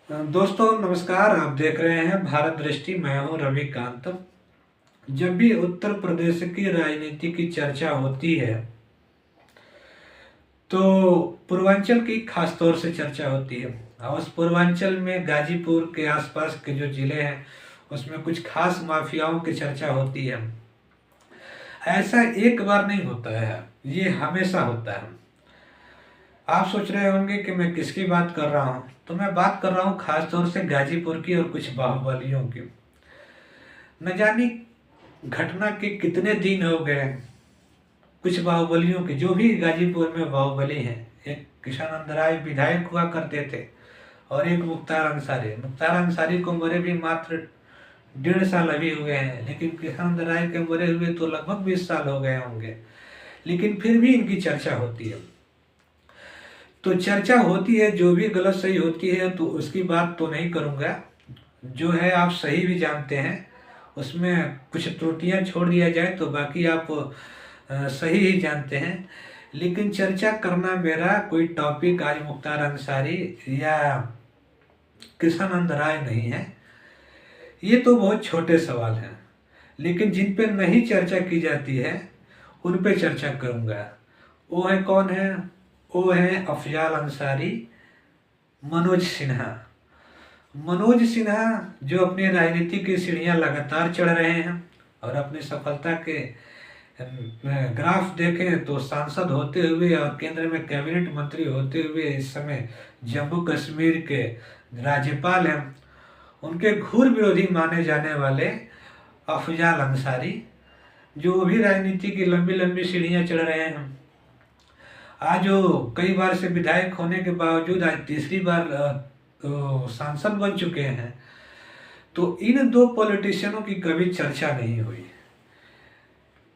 दोस्तों नमस्कार। आप देख रहे हैं भारत दृष्टि। मैं हूं रविकांत। जब भी उत्तर प्रदेश की राजनीति की चर्चा होती है तो पूर्वांचल की खास तौर से चर्चा होती है। और उस पूर्वांचल में गाजीपुर के आसपास के जो जिले हैं उसमें कुछ खास माफियाओं की चर्चा होती है। ऐसा एक बार नहीं होता है, ये हमेशा होता है। आप सोच रहे होंगे कि मैं किसकी बात कर रहा हूँ, तो मैं बात कर रहा हूँ खास तौर से गाजीपुर की और कुछ बाहुबलियों की। न जाने घटना के कितने दिन हो गए, कुछ बाहुबलियों के जो भी गाजीपुर में बाहुबली हैं। एक किशनानंद राय विधायक हुआ करते थे और एक मुख्तार अंसारी को मरे भी मात्र 1.5 साल अभी हुए हैं, लेकिन किशनानंद राय के मरे हुए तो लगभग 20 साल हो गए होंगे। लेकिन फिर भी इनकी चर्चा होती है। तो चर्चा होती है, जो भी गलत सही होती है तो उसकी बात तो नहीं करूँगा। जो है आप सही भी जानते हैं, उसमें कुछ त्रुटियां छोड़ दिया जाए तो बाकी आप सही ही जानते हैं। लेकिन चर्चा करना मेरा कोई टॉपिक आज मुख्तार अंसारी या कृष्णानंद राय नहीं है। ये तो बहुत छोटे सवाल हैं, लेकिन जिन पे नहीं चर्चा की जाती है उन पे चर्चा करूंगा। वो है कौन है? वो है अफजाल अंसारी, मनोज सिन्हा जो अपनी राजनीति की सीढ़ियां लगातार चढ़ रहे हैं और अपनी सफलता के ग्राफ देखें तो सांसद होते हुए और केंद्र में कैबिनेट मंत्री होते हुए इस समय जम्मू कश्मीर के राज्यपाल हैं। उनके घोर विरोधी माने जाने वाले अफजाल अंसारी, जो भी राजनीति की लंबी लंबी सीढ़ियां चढ़ रहे हैं। आज वो कई बार से विधायक होने के बावजूद आज तीसरी बार तो सांसद बन चुके हैं। तो इन दो पॉलिटिशियनों की कभी चर्चा नहीं हुई।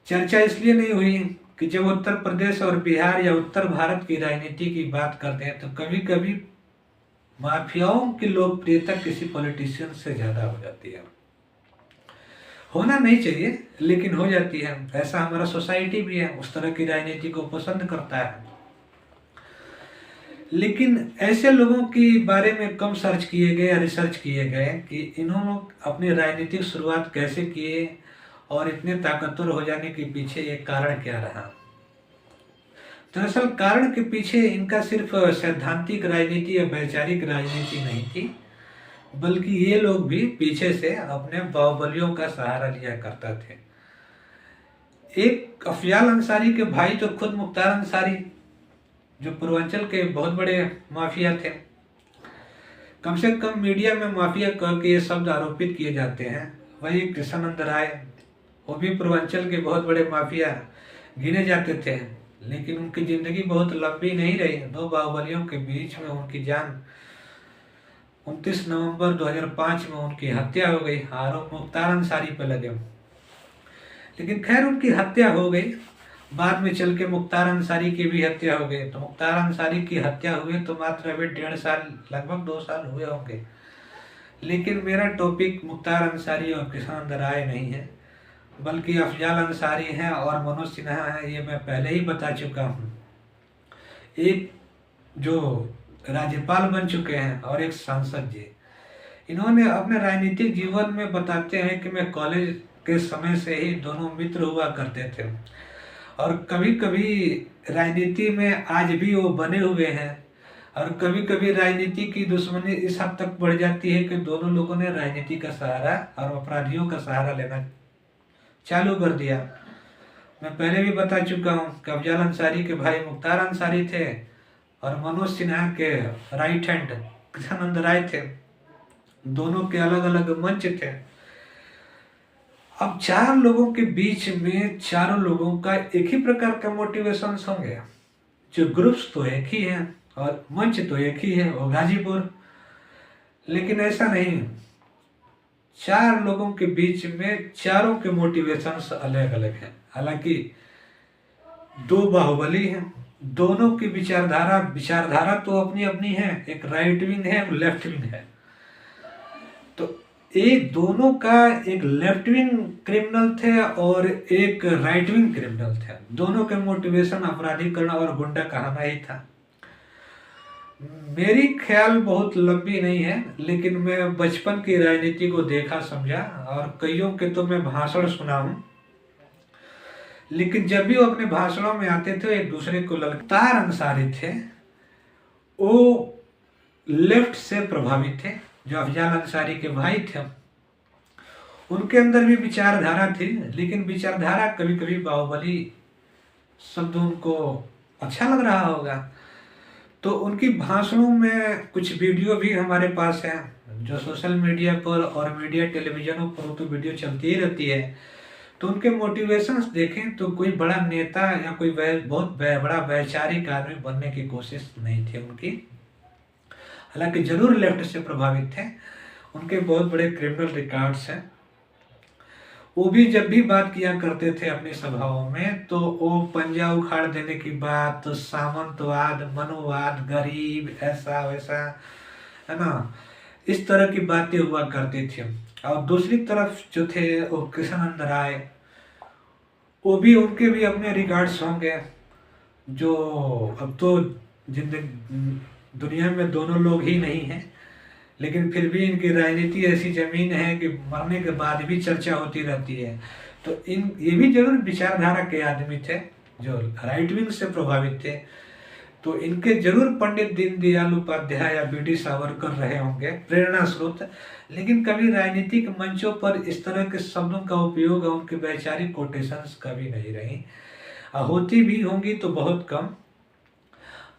चर्चा इसलिए नहीं हुई कि जब उत्तर प्रदेश और बिहार या उत्तर भारत की राजनीति की बात करते हैं तो कभी कभी माफियाओं की लोकप्रियता किसी पॉलिटिशियन से ज्यादा हो जाती है। होना नहीं चाहिए लेकिन हो जाती है। ऐसा हमारा सोसाइटी भी है, उस तरह की राजनीति को पसंद करता है। लेकिन ऐसे लोगों के बारे में कम सर्च किए गए या रिसर्च किए गए कि इन्होंने अपनी राजनीतिक शुरुआत कैसे किए और इतने ताकतवर हो जाने के पीछे एक कारण क्या रहा। दरअसल कारण के पीछे इनका सिर्फ सैद्धांतिक राजनीति या वैचारिक राजनीति नहीं थी, बल्कि ये लोग भी पीछे से अपने बाहुबलियों का सहारा लिया करते थे। एक अफजाल अंसारी के भाई तो खुद मुख्तार अंसारी, जो पूर्वांचल के बहुत बड़े माफिया थे। कम से कम मीडिया में माफिया कह के ये शब्द आरोपित किए जाते हैं। वही कृष्णानंद राय, वो भी पूर्वांचल के बहुत बड़े माफिया गिने जाते थे, लेकिन उनकी जिंदगी बहुत लंबी नहीं रही। दो बाहुबलियों के बीच में उनकी जान 29 नवंबर 2005 में उनकी हत्या हो गई। आरोप मुख्तार अंसारी पे लगे, लेकिन खैर उनकी हत्या हो गई। बाद में चल के मुख्तार अंसारी की भी हत्या हो गई। तो मुख्तार अंसारी की हत्या हुई तो मात्र अभी 1.5 साल, लगभग 2 साल हुए होंगे। लेकिन मेरा टॉपिक मुख्तार अंसारी और किशनानंद राय नहीं है, बल्कि अफजाल अंसारी हैं और मनोज सिन्हा है। ये मैं पहले ही बता चुका हूँ। एक जो राज्यपाल बन चुके हैं और एक सांसद जी। इन्होंने अपने राजनीतिक जीवन में बताते हैं कि मैं कॉलेज के समय से ही दोनों मित्र हुआ करते थे और कभी कभी राजनीति में आज भी वो बने हुए हैं। और कभी कभी राजनीति की दुश्मनी इस हद तक बढ़ जाती है कि दोनों लोगों ने राजनीति का सहारा और अपराधियों का सहारा लेना चालू कर दिया। मैं पहले भी बता चुका हूँ कि अफजाल अंसारी के भाई मुख्तार अंसारी थे और मनोज सिन्हा के राइट हैंड कृष्णानंद राय थे। दोनों के अलग अलग मंच थे। अब 4 लोगों के बीच में चारों लोगों का एक ही प्रकार का मोटिवेशन होंगे। जो ग्रुप्स तो एक ही हैं और मंच तो एक ही है, वो गाजीपुर। लेकिन ऐसा नहीं, 4 लोगों के बीच में चारों के मोटिवेशंस अलग अलग हैं। हालांकि 2 बाहुबली हैं, दोनों की विचारधारा तो अपनी अपनी है। एक राइट विंग है, एक लेफ्ट विंग है। तो एक दोनों का एक लेफ्ट विंग क्रिमिनल थे और एक राइट विंग क्रिमिनल थे। दोनों के मोटिवेशन अपराधीकरण और गुंडा कहना ही था। मेरी ख्याल बहुत लंबी नहीं है, लेकिन मैं बचपन की राजनीति को देखा समझा और कईयों के तो मैं भाषण सुना हूँ। लेकिन जब भी वो अपने भाषणों में आते थे एक दूसरे को लगातार अंसारी थे। वो लेफ्ट से प्रभावित थे। जो अफजाल अंसारी के भाई थे, उनके अंदर भी विचारधारा थी, लेकिन विचारधारा कभी कभी बाहुबली शब्द उनको अच्छा लग रहा होगा। तो उनकी भाषणों में कुछ वीडियो भी हमारे पास है, जो सोशल मीडिया पर और मीडिया टेलीविजनों पर तो वीडियो चलती ही रहती है। तो उनके मोटिवेशंस देखें तो कोई बड़ा नेता या कोई बहुत बड़ा वैचारिक आदमी बनने की कोशिश नहीं थी उनकी। हालांकि जरूर लेफ्ट से प्रभावित थे। उनके बहुत बड़े क्रिमिनल रिकॉर्ड्स हैं। वो भी जब भी बात किया करते थे अपनी सभाओं में, तो वो पंजा उखाड़ देने की बात, तो सामंतवाद, मनुवाद, गरीब, ऐसा वैसा, है ना, इस तरह की बातें हुआ करती थी। और दूसरी तरफ जो थे वो कृष्णानंद राय, वो भी उनके भी अपने रिकॉर्ड्स होंगे। जो अब तो जिंदगी दुनिया में दोनों लोग ही नहीं हैं, लेकिन फिर भी इनकी राजनीति ऐसी जमीन है कि मरने के बाद भी चर्चा होती रहती है। तो इन ये भी जरूर विचारधारा के आदमी थे जो राइट विंग से प्रभावित थे। तो इनके जरूर पंडित दीनदयाल उपाध्याय या बी डी सावरकर रहे होंगे प्रेरणा स्रोत। लेकिन कभी राजनीतिक मंचों पर इस तरह के शब्दों का उपयोग और उनके वैचारिक कोटेशंस कभी नहीं रही। होती भी होंगी तो बहुत कम।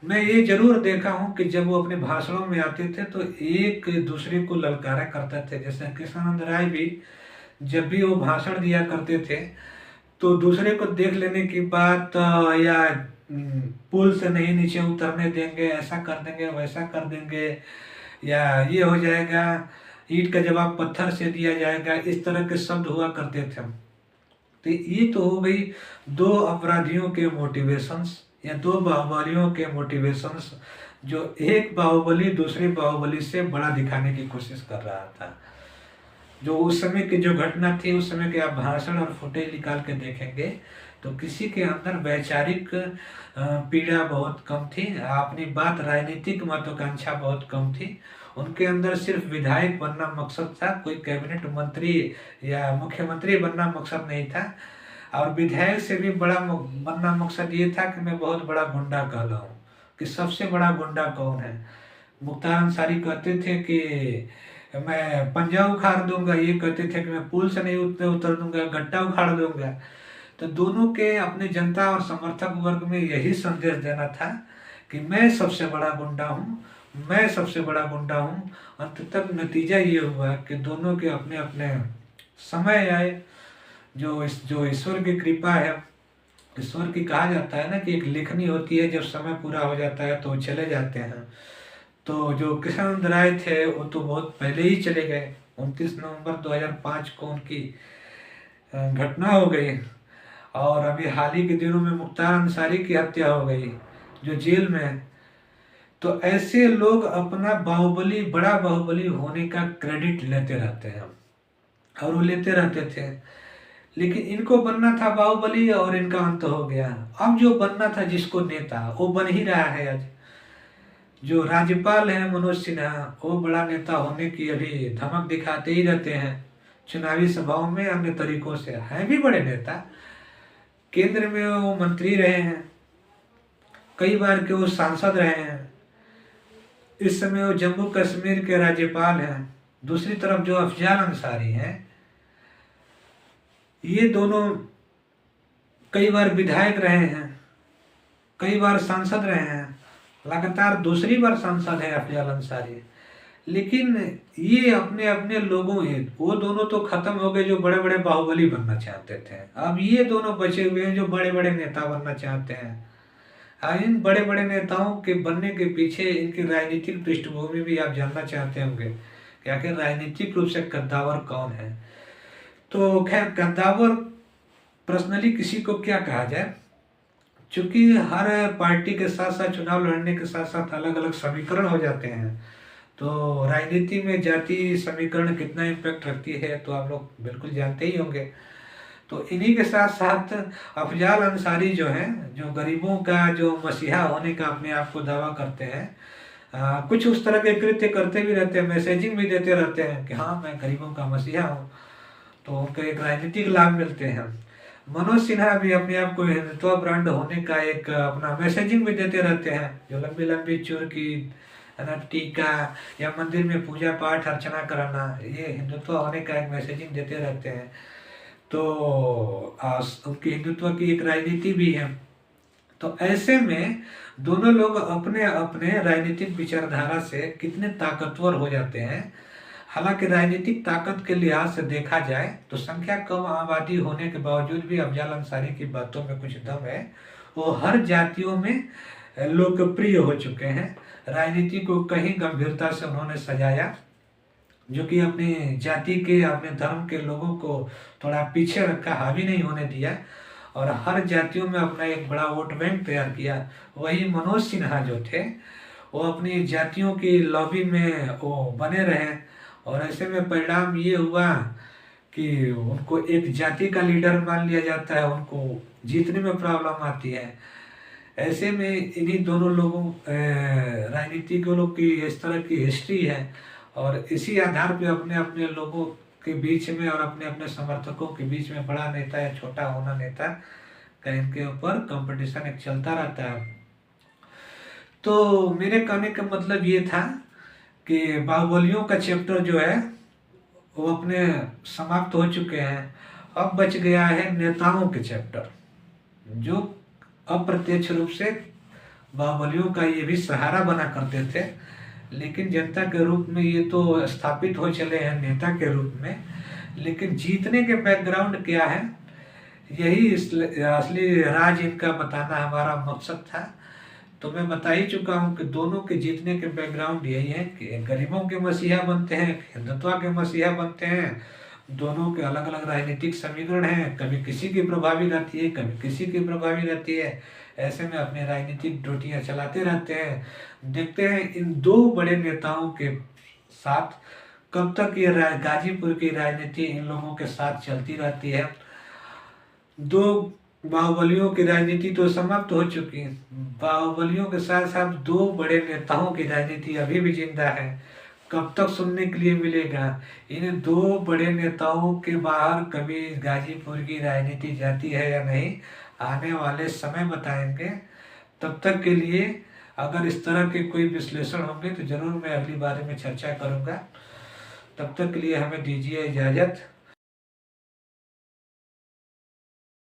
मैं ये जरूर देखा हूँ कि जब वो अपने भाषणों में आते थे तो एक दूसरे को ललकारा करते थे। जैसे कृष्णानंद राय भी जब भी वो भाषण दिया करते थे तो दूसरे को देख लेने की बात, या पुल से नहीं नीचे उतरने देंगे, ऐसा कर देंगे, वैसा कर देंगे, या ये हो जाएगा, ईंट का जवाब पत्थर से दिया जाएगा, इस तरह के शब्द हुआ करते थे। तो ये तो हो गई दो अपराधियों के मोटिवेशंस या दो बाहुबलियों के मोटिवेशंस, जो एक बाहुबली दूसरे बाहुबली से बड़ा दिखाने की कोशिश कर रहा था। जो उस समय की जो घटना थी, उस समय के आप भाषण और फुटेज निकाल के देखेंगे तो किसी के अंदर वैचारिक पीड़ा बहुत कम थी। अपनी बात राजनीतिक महत्वाकांक्षा बहुत कम थी। उनके अंदर सिर्फ विधायक बनना मकसद था, कोई कैबिनेट मंत्री या मुख्यमंत्री बनना मकसद नहीं था। और विधायक से भी बड़ा बनना मकसद ये था कि मैं बहुत बड़ा गुंडा कहलाऊं। कि सबसे बड़ा गुंडा कौन है। मुख्तार अंसारी कहते थे कि मैं पंजा उखाड़ दूंगा, ये कहते थे कि मैं पुल से नहीं उतर दूंगा, गट्टा उखाड़ दूंगा। तो दोनों के अपने जनता और समर्थक वर्ग में यही संदेश देना था कि मैं सबसे बड़ा गुंडा हूँ, मैं सबसे बड़ा गुंडा हूँ। अंततः नतीजा ये हुआ कि दोनों के अपने अपने समय आए। जो ईश्वर की कृपा है, ईश्वर की कहा जाता है ना कि एक लिखनी होती है, जब समय पूरा हो जाता है तो चले जाते हैं। तो जो कृष्णानंद राय थे वो तो बहुत पहले ही चले गए। 29 नवंबर 2005 को उनकी घटना हो गई। और अभी हाल ही के दिनों में मुख्तार अंसारी की हत्या हो गई, जो जेल में है। तो ऐसे लोग अपना बाहुबली, बड़ा बाहुबली होने का क्रेडिट लेते रहते हैं और वो लेते रहते थे। लेकिन इनको बनना था बाहुबली और इनका अंत हो गया। अब जो बनना था जिसको नेता, वो बन ही रहा है। आज जो राज्यपाल है मनोज सिन्हा, वो बड़ा नेता होने की अभी धमक दिखाते ही रहते हैं चुनावी सभाओं में, अन्य तरीकों से। हैं भी बड़े नेता, केंद्र में वो मंत्री रहे हैं, कई बार के वो सांसद रहे हैं। इस समय वो जम्मू कश्मीर के राज्यपाल हैं। दूसरी तरफ जो अफजाल अंसारी हैं, ये दोनों कई बार विधायक रहे हैं, कई बार सांसद रहे हैं, लगातार दूसरी बार सांसद है अफजाल अंसारी। लेकिन ये अपने अपने लोगों हैं। वो दोनों तो खत्म हो गए जो बड़े बड़े बाहुबली बनना चाहते थे। अब ये दोनों बचे हुए हैं जो बड़े बड़े नेता बनना चाहते हैं। इन बड़े बड़े नेताओं के बनने के पीछे इनकी राजनीतिक पृष्ठभूमि भी आप जानना चाहते होंगे कि आखिर राजनीतिक रूप से कद्दावर कौन है। तो खैर, कद्दावर पर्सनली किसी को क्या कहा जाए, क्योंकि हर पार्टी के साथ साथ चुनाव लड़ने के साथ साथ अलग अलग समीकरण हो जाते हैं। तो राजनीति में जाति समीकरण कितना इम्पैक्ट रखती है तो आप लोग बिल्कुल जानते ही होंगे। तो इन्हीं के साथ साथ अफजाल अंसारी जो हैं, जो गरीबों का जो मसीहा होने का अपने आप को दावा करते हैं, कुछ उस तरह के कृत्य करते भी रहते हैं, मैसेजिंग भी देते रहते हैं कि हाँ मैं गरीबों का मसीहा हूँ, तो उनको एक राजनीतिक लाभ मिलते हैं। मनोज सिन्हा भी अपने आप को हिंदुत्व ब्रांड होने का एक अपना मैसेजिंग भी देते रहते हैं, जो लंबी लंबी चुरकी, है ना, टीका या मंदिर में पूजा पाठ अर्चना कराना, ये हिंदुत्व होने का एक मैसेजिंग देते रहते हैं। तो उनकी हिंदुत्व की एक राजनीति भी है। तो ऐसे में दोनों लोग अपने अपने राजनीतिक विचारधारा से कितने ताकतवर हो जाते हैं। हालांकि राजनीतिक ताकत के लिहाज से देखा जाए तो संख्या कम आबादी होने के बावजूद भी अफजल अंसारी की बातों में कुछ दम है। वो हर जातियों में लोकप्रिय हो चुके हैं। राजनीति को कहीं गंभीरता से उन्होंने सजाया, जो कि अपनी जाति के, अपने धर्म के लोगों को थोड़ा पीछे रखा, हावी नहीं होने दिया, और हर जातियों में अपना एक बड़ा वोट बैंक तैयार किया। वही मनोज सिन्हा जो थे, वो अपनी जातियों की लॉबी में वो बने रहे, और ऐसे में परिणाम ये हुआ कि उनको एक जाति का लीडर मान लिया जाता है, उनको जीतने में प्रॉब्लम आती है। ऐसे में इन्हीं दोनों लोगों राजनीतिकों की इस तरह की हिस्ट्री है, और इसी आधार पे अपने अपने लोगों के बीच में और अपने अपने समर्थकों के बीच में बड़ा नेता या छोटा होना नेता का इनके ऊपर कंपटीशन एक चलता रहता है। तो मेरे कहने का मतलब ये था कि बाहुबलियों का चैप्टर जो है वो अपने समाप्त हो चुके हैं। अब बच गया है नेताओं के चैप्टर, जो अप्रत्यक्ष रूप से बाहुबलियों का ये भी सहारा बना करते थे, लेकिन जनता के रूप में ये तो स्थापित हो चले हैं नेता के रूप में। लेकिन जीतने के बैकग्राउंड क्या है, यही असली राज इनका बताना हमारा मकसद था। तो मैं बता ही चुका हूँ कि दोनों के जीतने के बैकग्राउंड यही है कि गरीबों के मसीहा बनते हैं, हिंदुत्व के मसीहा बनते हैं। दोनों के अलग अलग राजनीतिक समीकरण हैं, कभी किसी की प्रभावी रहती है, कभी किसी की प्रभावी रहती है। ऐसे में अपने राजनीतिक ड्यूटियाँ चलाते रहते हैं। देखते हैं इन दो बड़े नेताओं के साथ कब तक ये गाजीपुर की राजनीति इन लोगों के साथ चलती रहती है। दो बाहुबलियों की राजनीति तो समाप्त हो चुकी है, बाहुबलियों के साथ साथ दो बड़े नेताओं की राजनीति अभी भी जिंदा है। कब तक सुनने के लिए मिलेगा? इन दो बड़े नेताओं के बाहर कभी गाजीपुर की राजनीति जाती है या नहीं, आने वाले समय बताएंगे। तब तक के लिए अगर इस तरह के कोई विश्लेषण होंगे तो जरूर मैं अगली बार में चर्चा करूंगा। तब तक के लिए हमें दीजिए इजाज़त।